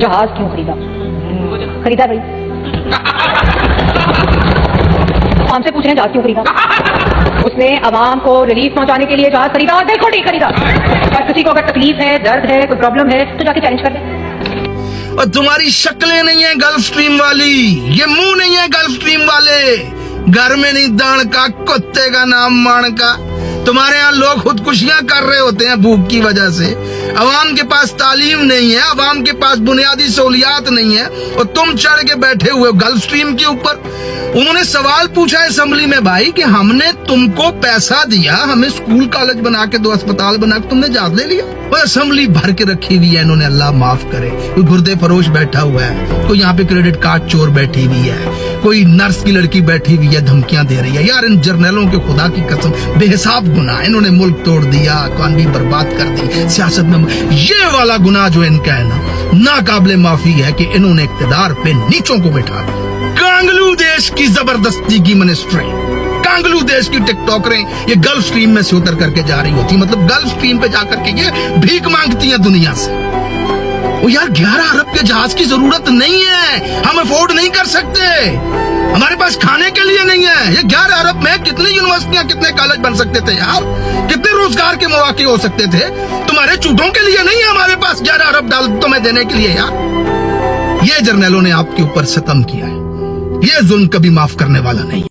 जहाज क्यों खरीदा? खरीदा भाई, हमसे पूछ रहे हैं जहाज क्यों खरीदा? उसने अवाम को रिलीफ पहुंचाने के लिए जहाज खरीदा और बिल्कुल नहीं खरीदा। और किसी को अगर तकलीफ है, दर्द है, कोई प्रॉब्लम है तो जाके चैलेंज कर दे। और तुम्हारी शक्लें नहीं है गल्फ स्ट्रीम वाली, ये मुंह नहीं है गल्फ स्ट्रीम वाले, घर में नहीं दान का, कुत्ते का नाम मान का। तुम्हारे यहाँ लोग खुदकुशियां कर रहे होते हैं भूख की वजह से। अवाम के पास तालीम नहीं है, अवाम के पास बुनियादी सहूलियात नहीं है, और तुम चढ़ के बैठे हुए हो गल्फ स्ट्रीम के ऊपर। उन्होंने सवाल पूछा असेंबली में भाई कि हमने तुमको पैसा दिया, हमें स्कूल कॉलेज बना के दो, अस्पताल बना के, तुमने जहाज ले लिया। और असेंबली भर के रखी हुई है इन्होंने, अल्लाह माफ करे। कोई गुर्दे फरोश बैठा हुआ है, कोई यहाँ पे क्रेडिट कार्ड चोर बैठी हुई है, कोई नर्स की लड़की बैठी हुई है धमकियां दे रही है। यार इन जर्नलों के खुदा की कसम बेहिसाब गुनाह, इन्होंने मुल्क तोड़ दिया, इकॉनमी बर्बाद कर दी, सियासत में ये वाला गुनाह जो इनका है ना, नाकाबिले माफी है कि इन्होंने इक्तदार पे नीचों को बैठा दिया। कांगलू देश की जबरदस्ती की मिनिस्ट्री, कांगलू देश की टिकटॉकरें ये गल्फ स्ट्रीम में से उतर करके जा रही होती, मतलब गल्फ स्ट्रीम पे जाकर के ये भीख मांगती हैं दुनिया से। ओ यार 11 अरब के जहाज की जरूरत नहीं है, हम अफोर्ड नहीं कर सकते, हमारे पास खाने के लिए नहीं है। ये 11 अरब में कितनी यूनिवर्सिटियां, कितने कॉलेज बन सकते थे यार, कितने रोजगार के मौके हो सकते थे। तुम्हारे चूतों के लिए नहीं है हमारे पास 11 अरब डाल तुम्हें देने के लिए यार। ये जर्नलों ने आपके ऊपर सितम किया है, ये जुल्म कभी माफ करने वाला नहीं।